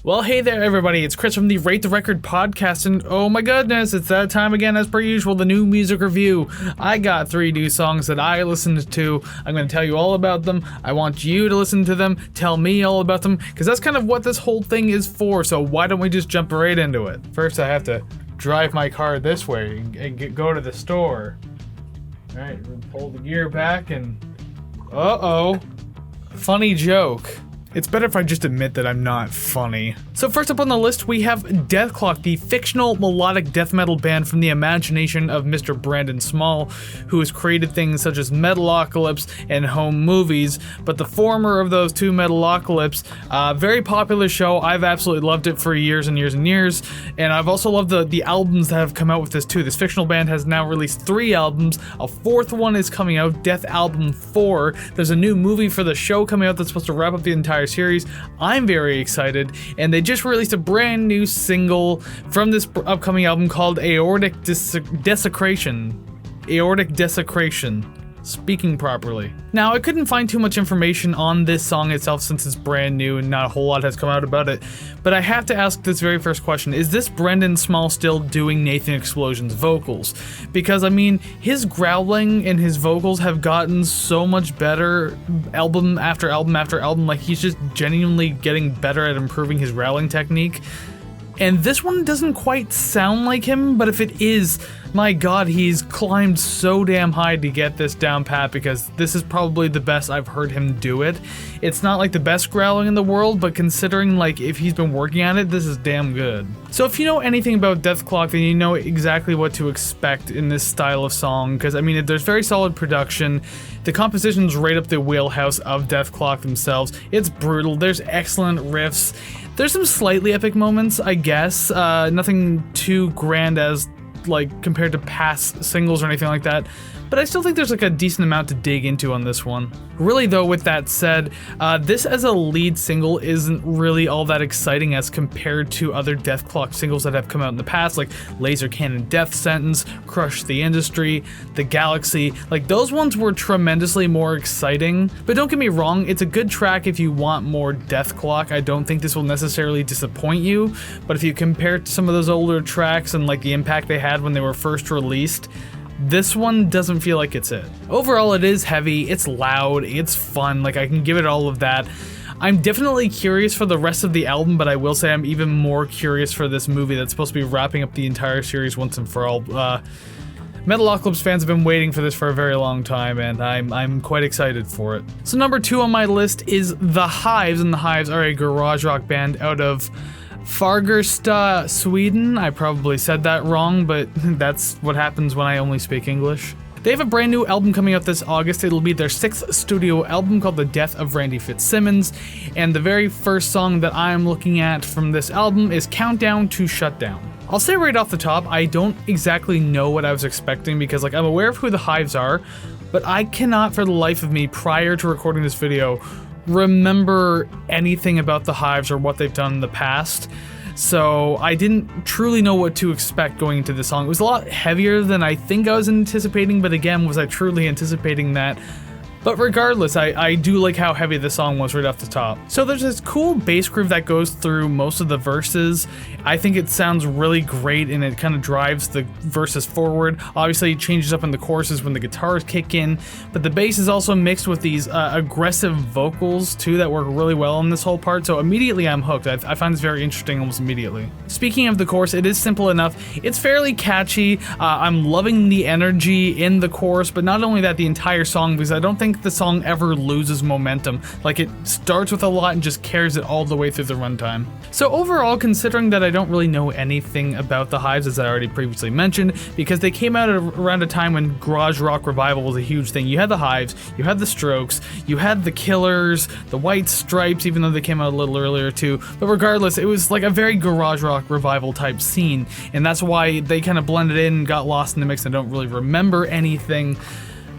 Well, hey there, everybody. It's Chris from the Rate the Record podcast, and oh my goodness, it's that time again, as per usual, the new music review. I got 3 new songs that I listened to. I'm going to tell you all about them. I want you to listen to them, tell me all about them, because that's kind of what this whole thing is for, so why don't we just jump right into it? First, I have to drive my car this way and go to the store. Alright, pull the gear back and... uh-oh. Funny joke. It's better if I just admit that I'm not funny. So first up on the list, we have Dethklok, the fictional melodic death metal band from the imagination of Mr. Brandon Small, who has created things such as Metalocalypse and Home Movies, but the former of those two, Metalocalypse, very popular show. I've absolutely loved it for years and years and years, and I've also loved the albums that have come out with this too. This fictional band has now released 3 albums. A 4th one is coming out, Death Album 4. There's a new movie for the show coming out that's supposed to wrap up the entire series. I'm very excited, and they just released a brand new single from this upcoming album called Aortic Desecration. Aortic Desecration. Speaking properly. Now, I couldn't find too much information on this song itself since it's brand new and not a whole lot has come out about it, but I have to ask this very first question. Is this Brendan Small still doing Nathan Explosion's vocals? Because, I mean, his growling and his vocals have gotten so much better album after album after album, like he's just genuinely getting better at improving his growling technique. And this one doesn't quite sound like him, but if it is, my god, he's climbed so damn high to get this down pat, because this is probably the best I've heard him do it. It's not like the best growling in the world, but considering like if he's been working at it, this is damn good. So if you know anything about Dethklok, then you know exactly what to expect in this style of song, because I mean, there's very solid production. The composition's right up the wheelhouse of Dethklok themselves. It's brutal, there's excellent riffs. There's some slightly epic moments, I guess. Nothing too grand as like compared to past singles or anything like that, but I still think there's like a decent amount to dig into on this one. Really though, with that said, this as a lead single isn't really all that exciting as compared to other Dethklok singles that have come out in the past, like Laser Cannon Death Sentence, Crush the Industry, The Galaxy. Like those ones were tremendously more exciting, but don't get me wrong, it's a good track if you want more Dethklok. I don't think this will necessarily disappoint you, but if you compare it to some of those older tracks and like the impact they had when they were first released, this one doesn't feel like it's it. Overall, it is heavy, it's loud, it's fun, like I can give it all of that. I'm definitely curious for the rest of the album, but I will say I'm even more curious for this movie that's supposed to be wrapping up the entire series once and for all. Metalocalypse fans have been waiting for this for a very long time, and I'm quite excited for it. So number 2 on my list is The Hives, and The Hives are a garage rock band out of Fagersta, Sweden. I probably said that wrong, but that's what happens when I only speak English. They have a brand new album coming out this August. It'll be their 6th studio album called The Death of Randy Fitzsimmons, and the very first song that I'm looking at from this album is Countdown to Shutdown. I'll say right off the top, I don't exactly know what I was expecting because like I'm aware of who the Hives are, but I cannot for the life of me, prior to recording this video, remember anything about the Hives or what they've done in the past, so I didn't truly know what to expect going into this song. It was a lot heavier than I think I was anticipating, but again, was I truly anticipating that? But regardless, I do like how heavy the song was right off the top. So there's this cool bass groove that goes through most of the verses. I think it sounds really great and it kind of drives the verses forward. Obviously it changes up in the choruses when the guitars kick in, but the bass is also mixed with these aggressive vocals too that work really well on this whole part, so immediately I'm hooked. I find this very interesting almost immediately. Speaking of the chorus, it is simple enough. It's fairly catchy. I'm loving the energy in the chorus, but not only that, the entire song, because I don't think the song ever loses momentum. Like it starts with a lot and just carries it all the way through the runtime. So overall, considering that I don't really know anything about the Hives, as I already previously mentioned, because they came out around a time when garage rock revival was a huge thing. You had the Hives, you had the Strokes, you had the Killers, the White Stripes, even though they came out a little earlier too, but regardless, it was like a very garage rock revival type scene, and that's why they kind of blended in and got lost in the mix. I don't really remember anything.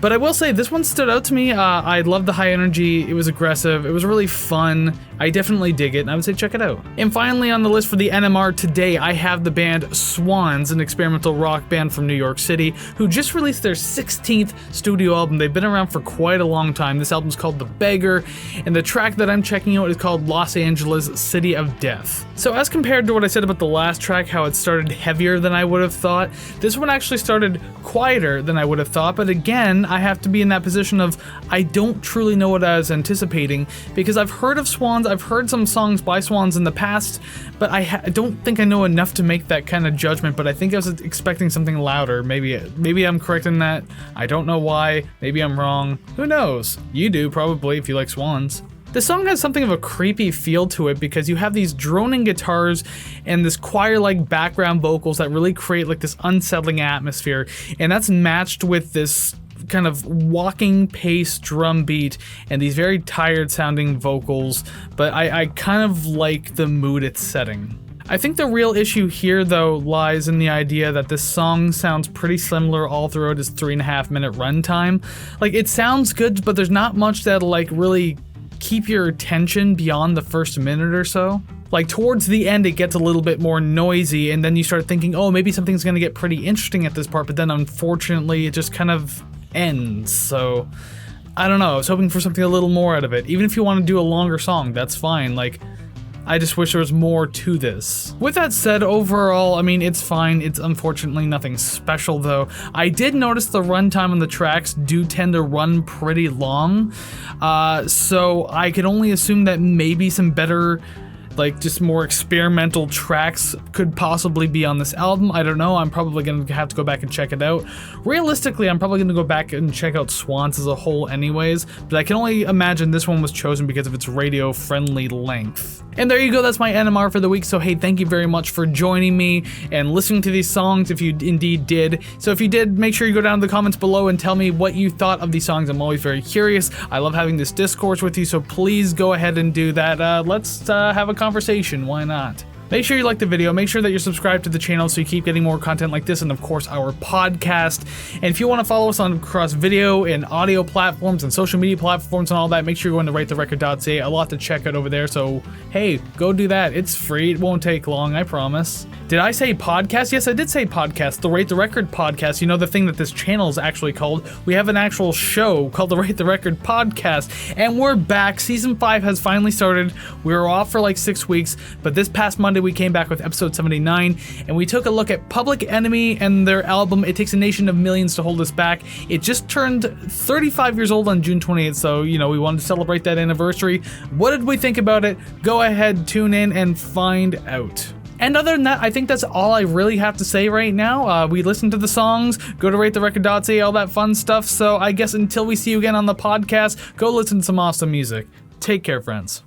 But I will say, this one stood out to me. I loved the high energy, it was aggressive, it was really fun. I definitely dig it, and I would say check it out. And finally on the list for the NMR today, I have the band Swans, an experimental rock band from New York City, who just released their 16th studio album. They've been around for quite a long time. This album's called The Beggar, and the track that I'm checking out is called Los Angeles, City of Death. So as compared to what I said about the last track, how it started heavier than I would have thought, this one actually started quieter than I would have thought, but again, I have to be in that position of I don't truly know what I was anticipating, because I've heard of Swans, I've heard some songs by Swans in the past, but I don't think I know enough to make that kind of judgment, but I think I was expecting something louder. Maybe I'm correct in that. I don't know why. Maybe I'm wrong. Who knows? You do, probably, if you like Swans. The song has something of a creepy feel to it because you have these droning guitars and this choir-like background vocals that really create like this unsettling atmosphere, and that's matched with this kind of walking pace drum beat and these very tired sounding vocals, but I kind of like the mood it's setting. I think the real issue here, though, lies in the idea that this song sounds pretty similar all throughout its 3.5-minute runtime. Like, it sounds good, but there's not much that'll like really keep your attention beyond the first minute or so. Like, towards the end it gets a little bit more noisy, and then you start thinking, oh, maybe something's gonna get pretty interesting at this part, but then unfortunately it just kind of ends. So I don't know, I was hoping for something a little more out of it. Even if you want to do a longer song, that's fine. Like, I just wish there was more to this. With that said, overall, I mean, it's fine. It's unfortunately nothing special, though. I did notice the runtime on the tracks do tend to run pretty long, so I could only assume that maybe some better, like, just more experimental tracks could possibly be on this album. I don't know. I'm probably going to have to go back and check it out. Realistically, I'm probably going to go back and check out Swans as a whole anyways, but I can only imagine this one was chosen because of its radio-friendly length. And there you go, that's my NMR for the week. So hey, thank you very much for joining me and listening to these songs if you indeed did. So if you did, make sure you go down to the comments below and tell me what you thought of these songs. I'm always very curious. I love having this discourse with you, so please go ahead and do that. Let's have a conversation, why not? Make sure you like the video, make sure that you're subscribed to the channel so you keep getting more content like this, and of course our podcast. And if you want to follow us on across video and audio platforms and social media platforms and all that, make sure you're going to ratetherecord.ca. A lot to check out over there, so hey, go do that. It's free, it won't take long, I promise. Did I say podcast? Yes, I did say podcast. The Rate the Record podcast, you know, the thing that this channel is actually called. We have an actual show called the Rate the Record podcast, and we're back. Season 5 has finally started. We were off for like 6 weeks, but this past Monday we came back with episode 79, and we took a look at Public Enemy and their album It Takes a Nation of Millions to Hold Us Back. It just turned 35 years old on June 28th, so, you know, we wanted to celebrate that anniversary. What did we think about it? Go ahead, tune in, and find out. And other than that, I think that's all I really have to say right now. We listened to the songs, go to ratetherecord.ca, all that fun stuff, so I guess until we see you again on the podcast, go listen to some awesome music. Take care, friends.